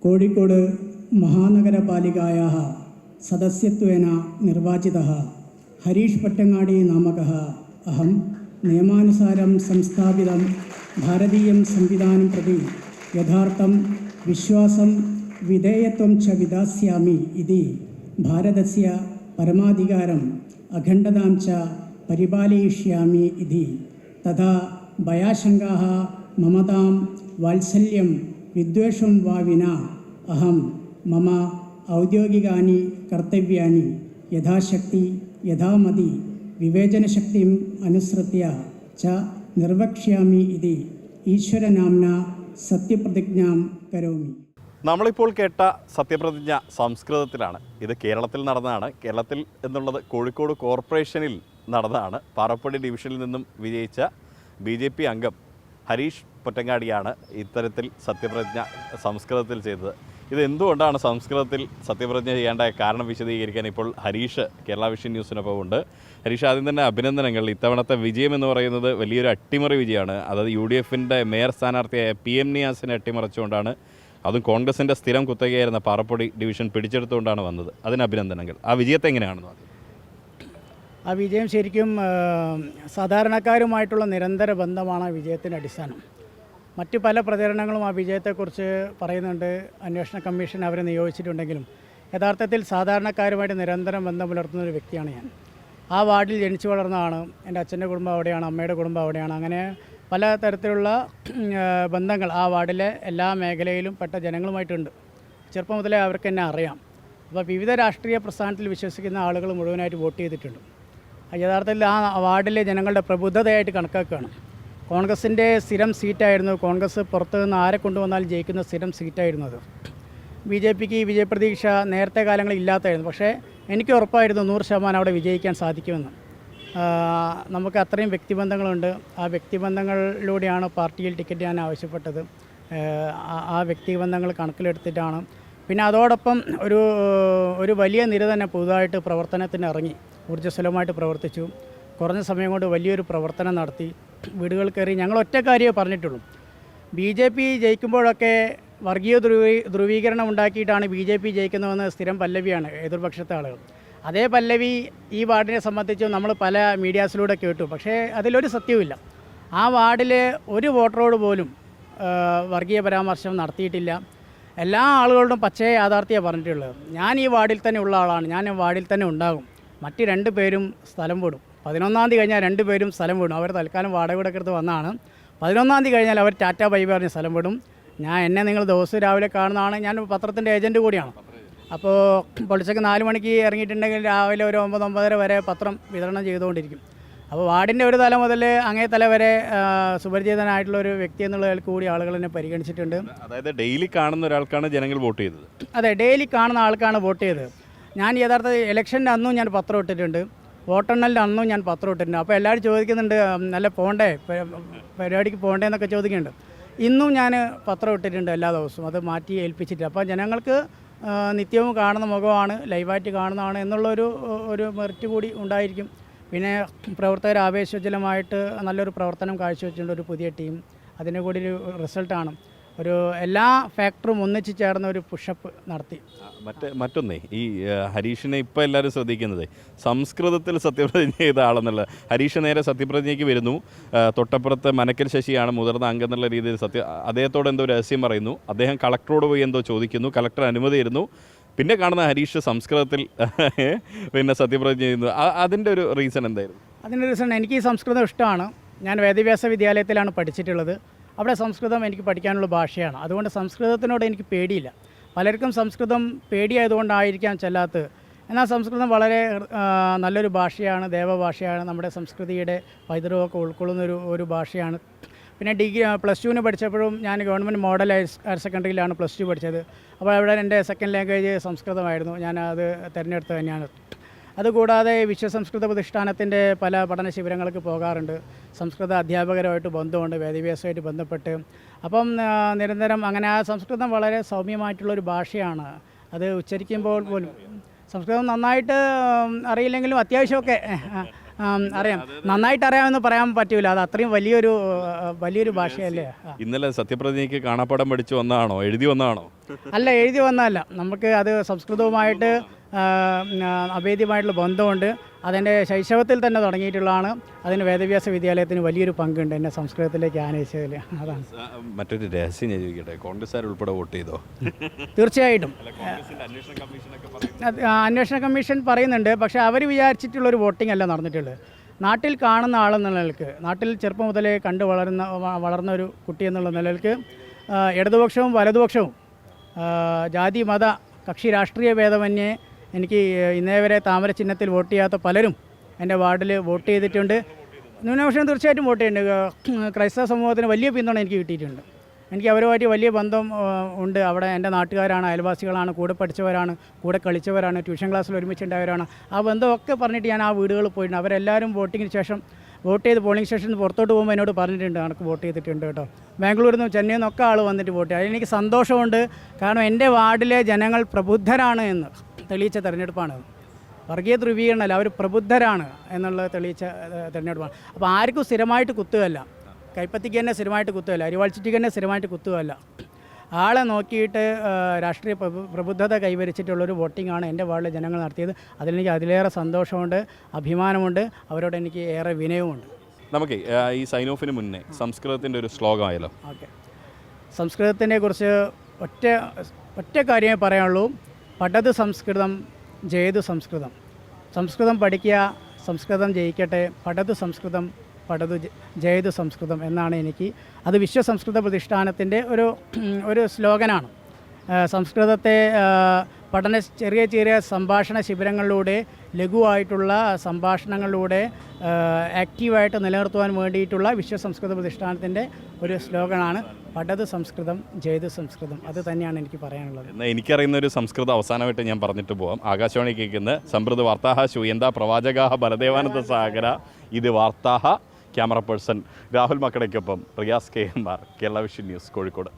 कोळिकोड महानगरपालिकायाः सदस्यत्वेन निर्वाचितः हरीश पट्टंगाडी नामकः अहं नियमानुसारं संस्थापितं भारतीयं संविधानं प्रति यथार्थं विश्वासं विधेयत्वं च विधास्यामि इति भारतस्य परमाधिकारम् अखण्डतां च परिपालयिष्यामि इति तथा भयाशङ्काः ममतां वात्सल्यं विद्वेषं वा विना अहं मम औद्योगिकानि कर्तव्यानि यथाशक्ति यथामति विवेचनशक्तिम् अनुसृत्य च निर्वक्ष्यामि इति ईश्वरनाम्ना സത്യപ്രതിജ്ഞാം കരോമി. നമ്മളിപ്പോൾ കേട്ട സത്യപ്രതിജ്ഞ സംസ്കൃതത്തിലാണ്. ഇത് കേരളത്തിൽ നടന്നതാണ്. കേരളത്തിൽ എന്നുള്ളത് കോഴിക്കോട് കോർപ്പറേഷനിൽ നടന്നതാണ്. പാറപ്പള്ളി ഡിവിഷനിൽ നിന്നും വിജയിച്ച BJP അംഗം ഹരീഷ് പൊറ്റങ്ങാടിയാണ് ഇത്തരത്തിൽ സത്യപ്രതിജ്ഞ സംസ്കൃതത്തിൽ ചെയ്തത്. ഇത് എന്തുകൊണ്ടാണ് സംസ്കൃതത്തിൽ സത്യപ്രതിജ്ഞ ചെയ്യേണ്ട കാരണം വിശദീകരിക്കാൻ ഇപ്പോൾ ഹരീഷ് കേരള വിഷൻ ന്യൂസിനൊപ്പം ഉണ്ട്. ഹരീഷ്, ആദ്യം തന്നെ അഭിനന്ദനങ്ങൾ. ഇത്തവണത്തെ വിജയം എന്ന് പറയുന്നത് വലിയൊരു അട്ടിമറി വിജയമാണ്. അതായത് UDFൻ്റെ മേയർ സ്ഥാനാർത്ഥിയായ PM നിയാസിനെ അട്ടിമറിച്ചുകൊണ്ടാണ്, അതും കോൺഗ്രസിൻ്റെ സ്ഥിരം കുത്തകയായിരുന്ന പാറപ്പൊടി ഡിവിഷൻ പിടിച്ചെടുത്തുകൊണ്ടാണ് വന്നത്. അതിന് അഭിനന്ദനങ്ങൾ. ആ വിജയത്തെ എങ്ങനെയാണെന്ന്? ആ വിജയം ശരിക്കും സാധാരണക്കാരുമായിട്ടുള്ള നിരന്തര ബന്ധമാണ് ആ വിജയത്തിൻ്റെ അടിസ്ഥാനം. മറ്റ് പല പ്രചരണങ്ങളും ആ വിജയത്തെക്കുറിച്ച് പറയുന്നുണ്ട്. അന്വേഷണ കമ്മീഷൻ അവരെ നിയോഗിച്ചിട്ടുണ്ടെങ്കിലും യഥാർത്ഥത്തിൽ സാധാരണക്കാരുമായിട്ട് നിരന്തരം ബന്ധം പുലർത്തുന്ന ഒരു വ്യക്തിയാണ് ഞാൻ. ആ വാർഡിൽ ജനിച്ചു വളർന്നതാണ്. എൻ്റെ അച്ഛൻ്റെ കുടുംബം അവിടെയാണ്, അമ്മയുടെ കുടുംബം അവിടെയാണ്. അങ്ങനെ പല തരത്തിലുള്ള ബന്ധങ്ങൾ ആ വാർഡിലെ എല്ലാ മേഖലയിലും പെട്ട ജനങ്ങളുമായിട്ടുണ്ട്. ചെറുപ്പം മുതലേ അവർക്ക് എന്നെ അറിയാം. അപ്പോൾ വിവിധ രാഷ്ട്രീയ പ്രസ്ഥാനത്തിൽ വിശ്വസിക്കുന്ന ആളുകൾ മുഴുവനായിട്ട് വോട്ട് ചെയ്തിട്ടുണ്ട്. യഥാർത്ഥത്തിൽ ആ വാർഡിലെ ജനങ്ങളുടെ പ്രബുദ്ധതയായിട്ട് കണക്കാക്കുകയാണ്. കോൺഗ്രസിൻ്റെ സ്ഥിരം സീറ്റായിരുന്നു. കോൺഗ്രസ് പുറത്തു നിന്ന് ആരെ കൊണ്ടുവന്നാലും ജയിക്കുന്ന സ്ഥിരം സീറ്റായിരുന്നു അത്. BJPക്ക് ഈ വിജയപ്രതീക്ഷ നേരത്തെ കാലങ്ങളിൽ ഇല്ലാത്തായിരുന്നു. പക്ഷേ എനിക്ക് ഉറപ്പായിരുന്നു 100% അവിടെ വിജയിക്കാൻ സാധിക്കുമെന്ന്. നമുക്ക് അത്രയും വ്യക്തിബന്ധങ്ങളുണ്ട്. ആ വ്യക്തിബന്ധങ്ങളിലൂടെയാണ് പാർട്ടിയിൽ ടിക്കറ്റ് ഞാൻ ആവശ്യപ്പെട്ടത്. ആ വ്യക്തിബന്ധങ്ങൾ കണക്കിലെടുത്തിട്ടാണ്. പിന്നെ അതോടൊപ്പം ഒരു വലിയ നിര തന്നെ പുതുതായിട്ട് പ്രവർത്തനത്തിന് ഇറങ്ങി ഊർജ്ജസ്വലമായിട്ട് പ്രവർത്തിച്ചു. കുറഞ്ഞ സമയം കൊണ്ട് വലിയൊരു പ്രവർത്തനം നടത്തി. വീടുകൾ കയറി. ഞങ്ങൾ ഒറ്റ കാര്യമേ പറഞ്ഞിട്ടുള്ളൂ. BJP ജയിക്കുമ്പോഴൊക്കെ വർഗീയ ധ്രുവീകരണം ഉണ്ടാക്കിയിട്ടാണ് BJP ജയിക്കുന്നതെന്ന് സ്ഥിരം പല്ലവിയാണ് എതിർപക്ഷത്തെ ആളുകൾ. അതേ പല്ലവി ഈ വാർഡിനെ സംബന്ധിച്ച് നമ്മൾ പല മീഡിയാസിലൂടെ കേട്ടു. പക്ഷേ അതിലൊരു സത്യവുമില്ല. ആ വാർഡിലെ ഒരു വോട്ടറോട് പോലും വർഗീയ പരാമർശം നടത്തിയിട്ടില്ല. എല്ലാ ആളുകളോടും പച്ചയെ യാഥാർത്ഥ്യമാണ് പറഞ്ഞിട്ടുള്ളത്. ഞാൻ ഈ വാർഡിൽ തന്നെ ഉള്ള ആളാണ്, ഞാൻ ഈ വാർഡിൽ തന്നെ ഉണ്ടാകും. മറ്റ് 2 പേരും സ്ഥലം വിടും. 11-ാം തീയതി കഴിഞ്ഞാൽ 2 പേരും സ്ഥലം വിടും. അവർ തൽക്കാലം വാടക എടുത്ത് വന്നതാണ്. 11-ാം തീയതി കഴിഞ്ഞാൽ അവർ ടാറ്റ ബൈ പറഞ്ഞ് സ്ഥലം വിടും. എന്നെ നിങ്ങൾ ദിവസവും രാവിലെ കാണുന്നതാണ്. ഞാൻ പത്രത്തിൻ്റെ ഏജൻറ്റ് കൂടിയാണ്. അപ്പോൾ പൊളിച്ചക്ക് 4 മണിക്ക് ഇറങ്ങിയിട്ടുണ്ടെങ്കിൽ രാവിലെ ഒരു 9-9:30 വരെ പത്രം വിതരണം ചെയ്തുകൊണ്ടിരിക്കും. അപ്പോൾ വാർഡിൻ്റെ ഒരു തല മുതൽ അങ്ങേ തല വരെ സുപരിചിതനായിട്ടുള്ള ഒരു വ്യക്തി എന്നുള്ളതിൽ കൂടി ആളുകൾ എന്നെ പരിഗണിച്ചിട്ടുണ്ട്. അതായത് ഡെയിലി കാണുന്ന ഒരാൾക്കാണ് ജനങ്ങൾ വോട്ട് ചെയ്തത്. അതെ, ഡെയിലി കാണുന്ന ആൾക്കാണ് വോട്ട് ചെയ്തത്. ഞാൻ യഥാർത്ഥ ഇലക്ഷൻ്റെ അന്നും ഞാൻ പത്രം ഇട്ടിട്ടുണ്ട്, വോട്ടെണ്ണലിൻ്റെ അന്നും ഞാൻ പത്രം ഇട്ടിട്ടുണ്ട്. അപ്പോൾ എല്ലാവരും ചോദിക്കുന്നുണ്ട്, നല്ല പോകണ്ടേ, പരിപാടിക്ക് പോകണ്ടേ എന്നൊക്കെ ചോദിക്കുന്നുണ്ട്. ഇന്നും ഞാൻ പത്രം ഇട്ടിട്ടുണ്ട് എല്ലാ ദിവസവും, അത് മാറ്റി ഏൽപ്പിച്ചിട്ട്. അപ്പോൾ ജനങ്ങൾക്ക് നിത്യവും കാണുന്ന മുഖമാണ്, ലൈവായിട്ട് കാണുന്നതാണ് എന്നുള്ളൊരു മെറിറ്റ് കൂടി ഉണ്ടായിരിക്കും. പിന്നെ പ്രവർത്തകർ ആവേശോജ്വലമായിട്ട് നല്ലൊരു പ്രവർത്തനം കാഴ്ചവെച്ചിട്ടുണ്ട്. ഒരു പുതിയ ടീം, അതിൻ്റെ കൂടി ഒരു റിസൾട്ടാണ്. എല്ലാ ഫാക്ടറും ഒന്നിച്ച് ചേർന്ന ഒരു പുഷപ്പ് നടത്തി. മറ്റൊന്നേ, ഈ ഹരീഷിനെ ഇപ്പോൾ എല്ലാവരും ശ്രദ്ധിക്കുന്നത് സംസ്കൃതത്തിൽ സത്യപ്രതിജ്ഞ ചെയ്ത ആളെന്നുള്ള. ഹരീഷ് നേരെ സത്യപ്രതിജ്ഞയ്ക്ക് വരുന്നു. തൊട്ടപ്പുറത്ത് മനക്കൽ ശശിയാണ് മുതിർന്ന അംഗം എന്നുള്ള രീതിയിൽ അദ്ദേഹത്തോട് എന്തോ രഹസ്യം പറയുന്നു. അദ്ദേഹം കളക്ടറോട് പോയി എന്തോ ചോദിക്കുന്നു. കളക്ടർ അനുമതി തരുന്നു. പിന്നെ കാണുന്ന ഹരീഷ് സംസ്കൃതത്തിൽ പിന്നെ സത്യപ്രതിജ്ഞ ചെയ്യുന്നു. അതിൻ്റെ ഒരു റീസൺ എന്തായിരുന്നു? അതിൻ്റെ റീസൺ, എനിക്ക് ഈ സംസ്കൃതം ഇഷ്ടമാണ്. ഞാൻ വേദവ്യാസ വിദ്യാലയത്തിലാണ് പഠിച്ചിട്ടുള്ളത്. അവിടെ സംസ്കൃതം എനിക്ക് പഠിക്കാനുള്ള ഭാഷയാണ്. അതുകൊണ്ട് സംസ്കൃതത്തിനോട് എനിക്ക് പേടിയില്ല. പലർക്കും സംസ്കൃതം പേടിയായതുകൊണ്ടായിരിക്കാം ചെല്ലാത്തത്. എന്നാൽ സംസ്കൃതം വളരെ നല്ലൊരു ഭാഷയാണ്, ദേവഭാഷയാണ്. നമ്മുടെ സംസ്കൃതിയുടെ പൈതൃകമൊക്കെ ഉൾക്കൊള്ളുന്ന ഒരു ഭാഷയാണ്. പിന്നെ +2 പഠിച്ചപ്പോഴും ഞാൻ ഗവൺമെൻറ് മോഡൽ ഹയർ സെക്കൻഡറിയിലാണ് +2 പഠിച്ചത്. അപ്പോൾ അവിടെ എൻ്റെ സെക്കൻഡ് ലാംഗ്വേജ് സംസ്കൃതമായിരുന്നു. ഞാനത് തിരഞ്ഞെടുത്തത് തന്നെയാണ്. അതുകൂടാതെ വിശ്വസംസ്കൃത പ്രതിഷ്ഠാനത്തിൻ്റെ പല പഠന ശിബിരങ്ങൾക്ക് പോകാറുണ്ട്. സംസ്കൃത അധ്യാപകരുമായിട്ട് ബന്ധമുണ്ട്, വേദവ്യാസമായിട്ട് ബന്ധപ്പെട്ട്. അപ്പം നിരന്തരം അങ്ങനെ ആ സംസ്കൃതം വളരെ സൗമ്യമായിട്ടുള്ളൊരു ഭാഷയാണ്. അത് ഉച്ചരിക്കുമ്പോൾ പോലും സംസ്കൃതം നന്നായിട്ട് അറിയില്ലെങ്കിലും അത്യാവശ്യമൊക്കെ അറിയാം, നന്നായിട്ട് അറിയാമെന്ന് പറയാൻ പറ്റൂല. അത് അത്രയും വലിയൊരു ഭാഷയല്ലേ. ഇന്നലെ സത്യപ്രതിജ്ഞയ്ക്ക് കാണാപ്പാടം പഠിച്ചു വന്നതാണോ, എഴുതി വന്നതാണോ? അല്ല, എഴുതി വന്നതല്ല. നമുക്ക് അത് സംസ്കൃതവുമായിട്ട് അഭേദ്യമായിട്ടുള്ള ബന്ധമുണ്ട്. അതെൻ്റെ ശൈശവത്തിൽ തന്നെ തുടങ്ങിയിട്ടുള്ളതാണ്. അതിന് വേദവ്യാസ വിദ്യാലയത്തിന് വലിയൊരു പങ്കുണ്ട് എന്നെ സംസ്കൃതത്തിലേക്ക് ആനയിച്ചതിൽ. അതാണ്. മറ്റൊരു രഹസ്യം ഞാൻ ചോദിക്കട്ടെ, കോൺഗ്രസ്സുകാർ ഉൾപ്പെടെ വോട്ട് ചെയ്തോ? തീർച്ചയായിട്ടും അന്വേഷണ കമ്മീഷൻ പറയുന്നുണ്ട്. പക്ഷേ അവർ വിചാരിച്ചിട്ടുള്ളൊരു വോട്ടിംഗ് അല്ല നടന്നിട്ടുള്ളത്. നാട്ടിൽ കാണുന്ന ആളെന്നുള്ള നിലക്ക്, നാട്ടിൽ ചെറുപ്പം മുതലേ കണ്ടു വളർന്ന ഒരു കുട്ടി എന്നുള്ള നിലക്ക് ഇടതുപക്ഷവും വലതുപക്ഷവും ജാതി മത കക്ഷി രാഷ്ട്രീയ ഭേദമന്യേ എനിക്ക് ഇന്നേ വരെ താമര ചിഹ്നത്തിൽ വോട്ട് ചെയ്യാത്ത പലരും എൻ്റെ വാർഡിൽ വോട്ട് ചെയ്തിട്ടുണ്ട്. ന്യൂനപക്ഷം തീർച്ചയായിട്ടും വോട്ട് ചെയ്യുന്നുണ്ട്. ക്രൈസ്തവ സമൂഹത്തിന് വലിയ പിന്തുണ എനിക്ക് കിട്ടിയിട്ടുണ്ട്. എനിക്ക് അവരുമായിട്ട് വലിയ ബന്ധം ഉണ്ട്. അവിടെ എൻ്റെ നാട്ടുകാരാണ്, അയൽവാസികളാണ്, കൂടെ പഠിച്ചവരാണ്, കൂടെ കളിച്ചവരാണ്, ട്യൂഷൻ ക്ലാസ്സിൽ ഒരുമിച്ചുണ്ടായവരാണ്. ആ ബന്ധമൊക്കെ പറഞ്ഞിട്ട് ഞാൻ ആ വീടുകളിൽ പോയിട്ടുണ്ട്. അവരെല്ലാവരും വോട്ടിങ്ങിന് ശേഷം വോട്ട് ചെയ്ത് പോളിംഗ് സ്റ്റേഷനിൽ പുറത്തോട്ട് പോകുമ്പോൾ എന്നോട് പറഞ്ഞിട്ടുണ്ട്, എനിക്ക് വോട്ട് ചെയ്തിട്ടുണ്ട് കേട്ടോ. ബാംഗ്ലൂരിൽ നിന്നും ചെന്നൈയിൽ നിന്നൊക്കെ ആൾ വന്നിട്ട് വോട്ട് ചെയ്യും. അതിലെനിക്ക് സന്തോഷമുണ്ട്. കാരണം എൻ്റെ വാർഡിലെ ജനങ്ങൾ പ്രബുദ്ധരാണ് എന്ന് തെളിയിച്ച തെരഞ്ഞെടുപ്പാണ്. വർഗീയ ധ്രുവീകരണമല്ല, അവർ പ്രബുദ്ധരാണ് എന്നുള്ളത് തെളിയിച്ച തെരഞ്ഞെടുപ്പാണ്. അപ്പോൾ ആർക്കും സ്ഥിരമായിട്ട് കുത്തുകയല്ല, കൈപ്പത്തിക്ക് തന്നെ സ്ഥിരമായിട്ട് കുത്തുകയല്ല, അരിവാൾച്ചിട്ടിക്ക് തന്നെ സ്ഥിരമായിട്ട് കുത്തുകയല്ല. ആളെ നോക്കിയിട്ട് രാഷ്ട്രീയ പ്രബുദ്ധത കൈവരിച്ചിട്ടുള്ളൊരു വോട്ടിങ്ങാണ് എൻ്റെ വാർഡിലെ ജനങ്ങൾ നടത്തിയത്. അതിലെനിക്ക് അതിലേറെ സന്തോഷമുണ്ട്, അഭിമാനമുണ്ട്, അവരോട് എനിക്ക് ഏറെ വിനയവുമുണ്ട്. നമുക്ക് ഈ സൈൻ ഓഫിന് മുന്നേ സംസ്കൃതത്തിൻ്റെ ഒരു ശ്ലോകമായല്ലോ. ഓക്കെ, സംസ്കൃതത്തിനെ കുറിച്ച് ഒറ്റ കാര്യമേ പറയാനുള്ളൂ. പഠത് സംസ്കൃതം ജയതു സംസ്കൃതം. സംസ്കൃതം പഠിക്കുക, സംസ്കൃതം ജയിക്കട്ടെ. പഠത് സംസ്കൃതം പഠതു ജയതു സംസ്കൃതം എന്നാണ് എനിക്ക്. അത് വിശ്വസംസ്കൃത പ്രതിഷ്ഠാനത്തിൻ്റെ ഒരു സ്ലോഗനാണ്. സംസ്കൃതത്തെ ചെറിയ സംഭാഷണ ശിബിരങ്ങളിലൂടെ, ലഘുവായിട്ടുള്ള സംഭാഷണങ്ങളിലൂടെ ആക്റ്റീവായിട്ട് നിലനിർത്തുവാൻ വേണ്ടിയിട്ടുള്ള വിശ്വസംസ്കൃത പ്രതിഷ്ഠാനത്തിൻ്റെ ഒരു സ്ലോഗനാണ് പഠത് സംസ്കൃതം ജയതു സംസ്കൃതം. അത് തന്നെയാണ് എനിക്ക് പറയാനുള്ളത്. എന്നാൽ എനിക്കറിയുന്ന ഒരു സംസ്കൃതം അവസാനമായിട്ട് ഞാൻ പറഞ്ഞിട്ട് പോവാം. ആകാശവാണി കേൾക്കുന്ന സമൃദ്ധ വാർത്താഹ ശൂയന്ത പ്രവാചകാഹ ബലദേവാനന്ദ സാഗര ഇത് വാർത്താഹ. ക്യാമറ പേഴ്സൺ രാഹുൽ മക്കടയ്ക്കൊപ്പം Riyaz KMR, Kerala vision news, Kozhikode.